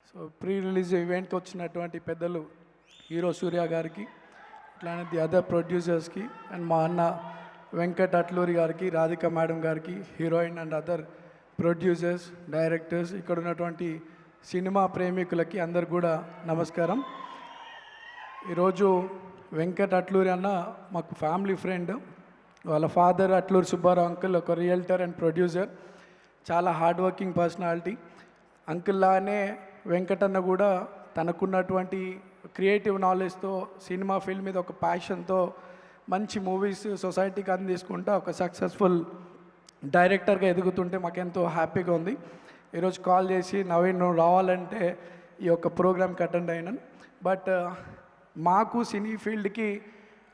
So pre release ఈవెంట్కి వచ్చినటువంటి పెద్దలు హీరో సూర్య గారికి, అట్లానే ది అదర్ ప్రొడ్యూసర్స్కి అండ్ మా అన్న వెంకట్ అట్లూరి గారికి, రాధిక మేడం గారికి, heroine and other producers, directors, ఇక్కడ ఉన్నటువంటి సినిమా ప్రేమికులకి అందరు కూడా నమస్కారం. ఈరోజు వెంకట్ అట్లూరి అన్న మాకు ఫ్యామిలీ ఫ్రెండ్. వాళ్ళ ఫాదర్ అట్లూరి సుబ్బారావు అంకుల్ ఒక రియల్టర్ అండ్ ప్రొడ్యూసర్, చాలా హార్డ్ వర్కింగ్ పర్సనాలిటీ. అంకుల్లానే వెంకటన్న కూడా తనకున్నటువంటి క్రియేటివ్ నాలెడ్జ్తో, సినిమా ఫీల్డ్ మీద ఒక ప్యాషన్తో మంచి మూవీస్ సొసైటీకి అందించుకుంటా ఒక సక్సెస్ఫుల్ డైరెక్టర్గా ఎదుగుతుంటే మాకెంతో హ్యాపీగా ఉంది. ఈరోజు కాల్ చేసి నవీన్ నువ్వు రావాలంటే ఈ యొక్క ప్రోగ్రామ్కి అటెండ్ అయినాను. బట్ మాకు సినీ ఫీల్డ్కి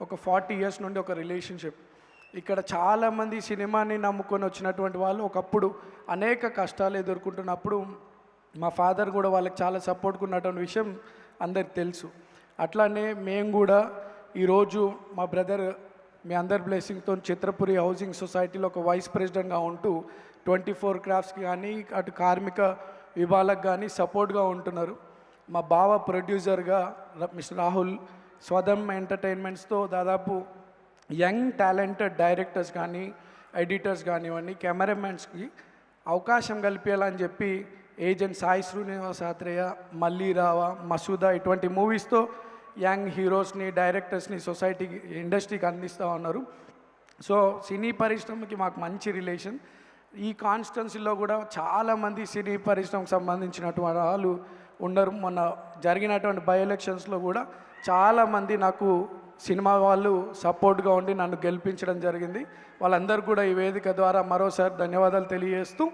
ఒక 40 years నుండి ఒక రిలేషన్షిప్. ఇక్కడ చాలామంది సినిమాని నమ్ముకొని వచ్చినటువంటి వాళ్ళు ఒకప్పుడు అనేక కష్టాలు ఎదుర్కొంటున్నప్పుడు మా ఫాదర్ కూడా వాళ్ళకి చాలా సపోర్ట్గా ఉన్నటువంటి విషయం అందరికి తెలుసు. అట్లానే మేము కూడా ఈరోజు మా బ్రదర్ మీ అందరి బ్లెస్సింగ్తో చిత్రపురి హౌసింగ్ సొసైటీలో ఒక వైస్ ప్రెసిడెంట్గా ఉంటూ 24 క్రాఫ్ట్స్కి కానీ అటు కార్మిక విభాగాలకు కానీ సపోర్ట్గా ఉంటున్నారు. మా బావ ప్రొడ్యూసర్గా మిస్టర్ రాహుల్ స్వదం ఎంటర్టైన్మెంట్స్తో దాదాపు యంగ్ టాలెంటెడ్ డైరెక్టర్స్ కానీ, ఎడిటర్స్ కానివ్వండి, కెమెరామెన్స్కి అవకాశం కల్పించాలని చెప్పి ఏజెంట్ సాయి శ్రీనివాస్ ఆత్రేయ, మళ్ళీ రావా, మసూదా ఇటువంటి మూవీస్తో యంగ్ హీరోస్ని, డైరెక్టర్స్ని సొసైటీకి, ఇండస్ట్రీకి అందిస్తూ ఉన్నారు. సో సినీ పరిశ్రమకి మాకు మంచి రిలేషన్. ఈ కాన్స్టిట్యున్సీలో కూడా చాలామంది సినీ పరిశ్రమకు సంబంధించినటువంటి వాళ్ళు ఉన్నారు. మొన్న జరిగినటువంటి బై ఎలక్షన్స్లో కూడా చాలామంది నాకు సినిమా వాళ్ళు సపోర్ట్గా ఉండి నన్ను గెలిపించడం జరిగింది. వాళ్ళందరూ కూడా ఈ వేదిక ద్వారా మరోసారి ధన్యవాదాలు తెలియజేస్తూ,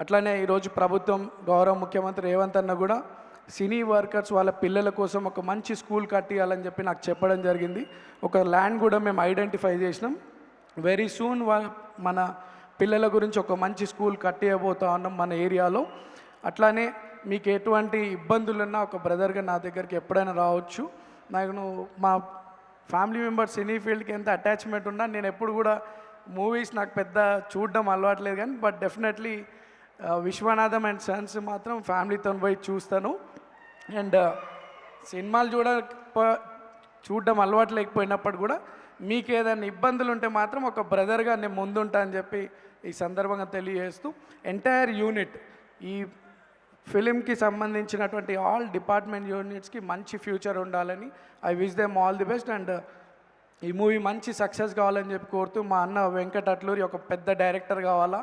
అట్లనే ఈరోజు ప్రభుత్వం గౌరవ ముఖ్యమంత్రి రేవంత్ అన్న కూడా సినీ వర్కర్స్ వాళ్ళ పిల్లల కోసం ఒక మంచి స్కూల్ కట్టియాలని చెప్పి నాకు చెప్పడం జరిగింది. ఒక ల్యాండ్ కూడా మేము ఐడెంటిఫై చేసినాం. వెరీ సూన్ మన పిల్లల గురించి ఒక మంచి స్కూల్ కట్టియబోతా ఉన్నాం మన ఏరియాలో. అట్లానే మీకు ఎటువంటి ఇబ్బందులున్నా ఒక బ్రదర్గా నా దగ్గరికి ఎప్పుడైనా రావచ్చు. నాకు మా ఫ్యామిలీ మెంబర్స్ సినీ ఫీల్డ్కి ఎంత అటాచ్మెంట్ ఉన్నా నేను ఎప్పుడు కూడా మూవీస్ నాకు పెద్ద చూడడం అలవాట్లేదు, కానీ but definitely Viswanatham and sons మాత్రం ఫ్యామిలీతో పోయి చూస్తాను. అండ్ సినిమాలు చూడడం అలవాటు లేకపోయినప్పుడు కూడా మీకు ఏదైనా ఇబ్బందులు ఉంటే మాత్రం ఒక బ్రదర్గా నేను ముందుంటా అని చెప్పి ఈ సందర్భంగా తెలియజేస్తూ, ఎంటైర్ యూనిట్ ఈ ఫిలింకి సంబంధించినటువంటి ఆల్ డిపార్ట్మెంట్ యూనిట్స్కి మంచి ఫ్యూచర్ ఉండాలని I wish them all the best. And ఈ మూవీ మంచి సక్సెస్ కావాలని చెప్పి కోరుతూ, మా అన్న వెంకట్ అట్లూరి ఒక పెద్ద డైరెక్టర్ కావాలా,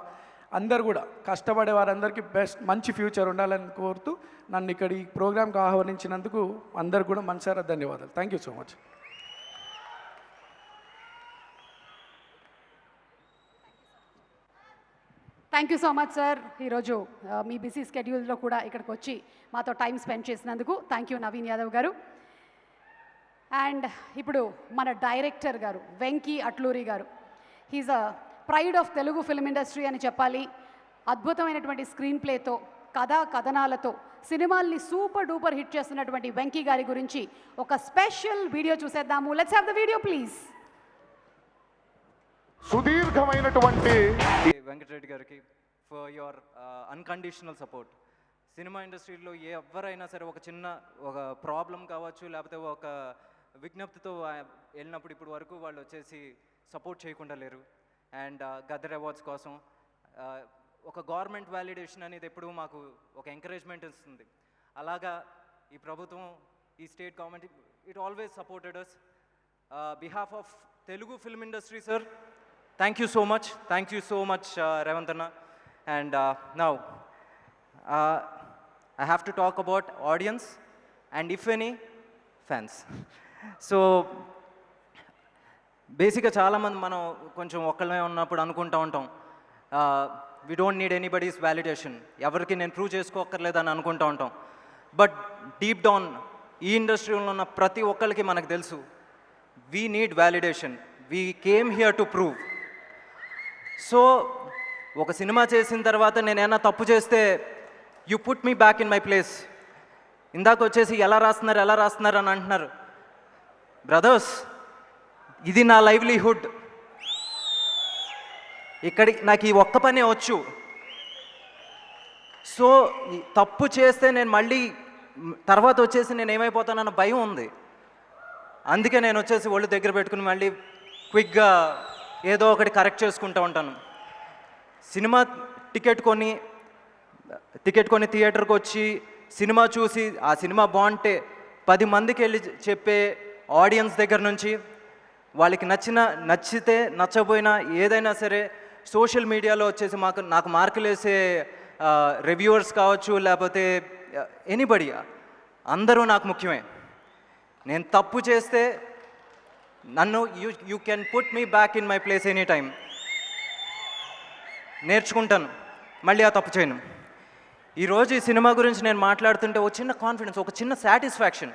అందరు కూడా కష్టపడే వారందరికీ బెస్ట్ మంచి ఫ్యూచర్ ఉండాలని కోరుతూ నన్ను ఇక్కడ ఈ ప్రోగ్రామ్కి ఆహ్వానించినందుకు అందరు కూడా మనసారా ధన్యవాదాలు. Thank you so much. Thank you so much sir. ఈరోజు మీ బిజీ స్కెడ్యూల్లో కూడా ఇక్కడికి వచ్చి మాతో టైం స్పెండ్ చేసినందుకు థ్యాంక్ యూ నవీన్ యాదవ్ గారు. అండ్ ఇప్పుడు మన డైరెక్టర్ గారు వెంకీ అట్లూరి గారు, he's a pride of Telugu film industry అని చెప్పాలి. అద్భుతమైనటువంటి స్క్రీన్ ప్లేతో, కథనాలతో సినిమాల్ని సూపర్ డూపర్ హిట్ చేస్తున్నటువంటి వెంకీ గారి గురించి ఒక స్పెషల్ వీడియో చూసేద్దాము. Let's have the video please. సుదీర్ఘమైనటువంటి వెంకటరెడ్డి గారికి for your unconditional support. Cinema ఇండస్ట్రీలో ఎవరైనా సరే ఒక ప్రాబ్లం కావచ్చు, లేకపోతే ఒక విజ్ఞప్తితో వెళ్ళినప్పుడు ఇప్పుడు వరకు వాళ్ళు వచ్చేసి సపోర్ట్ చేయకుండా లేరు. అండ్ గదర్ అవార్డ్స్ కోసం ఒక గవర్నమెంట్ వ్యాలిడేషన్ అనేది ఎప్పుడు మాకు ఒక ఎంకరేజ్మెంట్ ఇస్తుంది. అలాగా ఈ ప్రభుత్వం, ఈ state government, it always supported us. Behalf of Telugu film industry sir, thank you so much Revant Anna. And now I have to talk about audience and if any fans. So బేసిక్గా చాలామంది మనం కొంచెం ఒక్కళ్ళమే ఉన్నప్పుడు అనుకుంటూ ఉంటాం, we don't need anybody's validation, ఎవరికి నేను prove చేసుకోక్కర్లేదని అనుకుంటూ ఉంటాం. బట్ డీప్ డౌన్ ఈ ఇండస్ట్రీలో ఉన్న ప్రతి ఒక్కరికి మనకు తెలుసు, we need validation, we came here to prove. So ఒక సినిమా చేసిన తర్వాత నేనేమైనా తప్పు చేస్తే you put me back in my place. ఇందాక వచ్చేసి ఎలా రాస్తున్నారు అని అంటున్నారు. బ్రదర్స్, ఇది నా లైవ్లీహుడ్. నాకు ఈ ఒక్క పనే వచ్చు. సో ఈ తప్పు చేస్తే నేను మళ్ళీ తర్వాత వచ్చేసి నేను ఏమైపోతానన్న భయం ఉంది. అందుకే నేను వచ్చేసి ఒళ్ళు దగ్గర పెట్టుకుని మళ్ళీ క్విక్గా ఏదో ఒకటి కరెక్ట్ చేసుకుంటూ ఉంటాను. సినిమా టికెట్ కొని థియేటర్కి వచ్చి సినిమా చూసి ఆ సినిమా బాగుంటే 10 మందికి వెళ్ళి చెప్పే ఆడియన్స్ దగ్గర నుంచి, వాళ్ళకి నచ్చితే నచ్చకపోయినా ఏదైనా సరే సోషల్ మీడియాలో వచ్చేసి నాకు మార్కులు వేసే రివ్యూవర్స్ కావచ్చు, లేకపోతే ఎనీబడి, అందరూ నాకు ముఖ్యమే. నేను తప్పు చేస్తే నన్ను you can put me back in my place any time. నేర్చుకుంటాను, మళ్ళీ ఆ తప్పు చేయను. ఈరోజు ఈ సినిమా గురించి నేను మాట్లాడుతుంటే ఒక చిన్న కాన్ఫిడెన్స్, ఒక చిన్న సాటిస్ఫాక్షన్.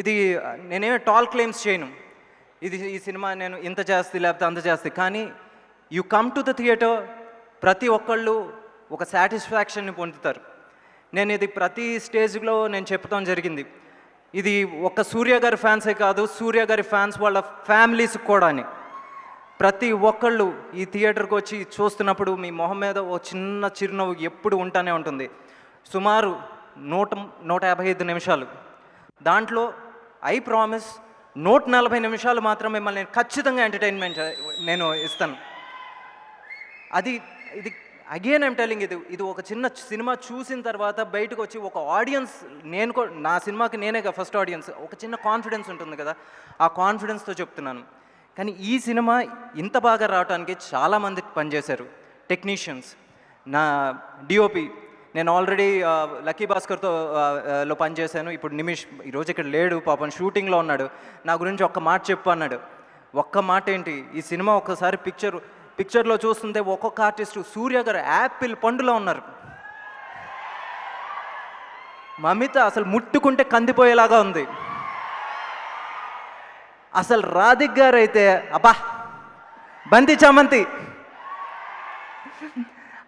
ఇది నేనేమి టాల్ క్లెయిమ్స్ చేయను, ఈ సినిమా నేను ఇంత చేస్తే లేకపోతే అంత చేస్తే, కానీ you come to the theatre, ప్రతి ఒక్కళ్ళు ఒక సాటిస్ఫాక్షన్ని పొందుతారు. నేను ఇది ప్రతి స్టేజ్లో నేను చెప్తాం జరిగింది. ఇది ఒక్క సూర్య గారి ఫ్యాన్సే కాదు, సూర్య గారి ఫ్యాన్స్ వాళ్ళ ఫ్యామిలీస్ కూడా అని. ప్రతి ఒక్కళ్ళు ఈ థియేటర్కి వచ్చి చూస్తున్నప్పుడు మీ మొహం మీద ఓ చిన్న చిరునవ్వు ఎప్పుడు ఉంటానే ఉంటుంది. సుమారు 155 నిమిషాలు, దాంట్లో ఐ ప్రామిస్ 140 నిమిషాలు మాత్రం మిమ్మల్ని నేను ఖచ్చితంగా ఎంటర్టైన్మెంట్ నేను ఇస్తాను. ఇది అగైన్ ఐమ్ టెలింగ్, ఇది ఒక చిన్న సినిమా చూసిన తర్వాత బయటకు వచ్చి ఒక ఆడియన్స్, నా సినిమాకి నేనే ఫస్ట్ ఆడియన్స్, ఒక చిన్న కాన్ఫిడెన్స్ ఉంటుంది కదా, ఆ కాన్ఫిడెన్స్తో చెప్తున్నాను. కానీ ఈ సినిమా ఇంత బాగా రావడానికి చాలామంది పనిచేశారు. టెక్నీషియన్స్, నా డిఓపి, నేను ఆల్రెడీ లక్కీ భాస్కర్తో లో పనిచేశాను. ఇప్పుడు నిమిష్ ఈరోజు ఇక్కడ లేడు, పాపం షూటింగ్లో ఉన్నాడు. నా గురించి ఒక్క మాట చెప్పు అన్నాడు. ఒక్క మాట ఏంటి, ఈ సినిమా ఒక్కసారి పిక్చర్లో చూస్తుంటే ఒక్కొక్క ఆర్టిస్టు సూర్య గారు యాపిల్ పండులో ఉన్నారు. మమిత అసలు ముట్టుకుంటే కందిపోయేలాగా ఉంది. అసలు రాధిక్ గారు అయితే అబ్బా బంతి చామంతి,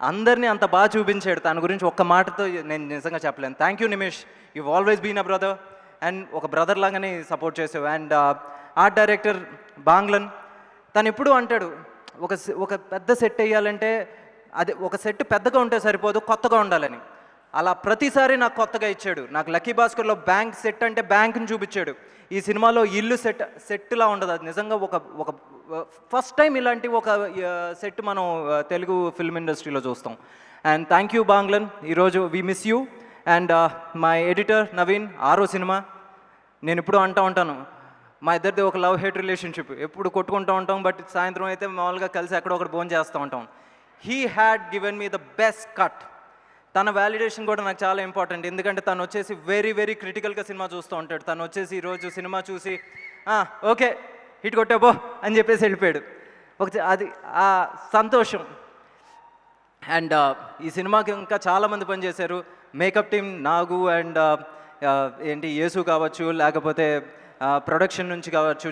అందరినీ అంత బాగా చూపించాడు. తన గురించి ఒక్క మాటతో నేను నిజంగా చెప్పలేను. Thank you Nimish, you always been a brother, and ఒక బ్రదర్ లాగానే సపోర్ట్ చేసావు. అండ్ ఆర్ట్ డైరెక్టర్ బాంగ్లన్, తను ఎప్పుడూ అంటాడు ఒక పెద్ద సెట్ వేయాలంటే అది ఒక సెట్ పెద్దగా ఉంటే సరిపోదు, కొత్తగా ఉండాలని. అలా ప్రతిసారి నాకు కొత్తగా ఇచ్చాడు. నాకు లక్కీ భాస్కర్లో బ్యాంక్ సెట్ అంటే బ్యాంక్ని చూపించాడు. ఈ సినిమాలో ఇల్లు సెట్లా ఉండదు, అది నిజంగా ఒక ఫస్ట్ టైం ఇలాంటి ఒక సెట్ మనం తెలుగు ఫిల్మ్ ఇండస్ట్రీలో చూస్తాం. అండ్ థ్యాంక్ యూ బాంగ్లన్, ఈరోజు we miss you. And my editor Naveen, 6వ సినిమా. నేను ఇప్పుడు అంటూ ఉంటాను, మా ఇద్దరిది ఒక లవ్ హేట్ రిలేషన్షిప్, ఎప్పుడు కొట్టుకుంటూ ఉంటాం, బట్ సాయంత్రం అయితే మామూలుగా కలిసి ఎక్కడో ఒకటి భోజనం చేస్తూ ఉంటాం. He had given me the best cut. తన వ్యాలిడేషన్ కూడా నాకు చాలా ఇంపార్టెంట్, ఎందుకంటే తను వచ్చేసి వెరీ వెరీ క్రిటికల్గా సినిమా చూస్తూ ఉంటాడు. తను వచ్చేసి ఈరోజు సినిమా చూసి ఓకే హిట్ కొట్టాబో అని చెప్పేసి వెళ్ళిపోయాడు. అది ఆ సంతోషం. అండ్ ఈ సినిమాకి ఇంకా చాలామంది పనిచేశారు. మేకప్ టీమ్ నాగు అండ్ యేసు కావచ్చు, లేకపోతే ప్రొడక్షన్ నుంచి కావచ్చు,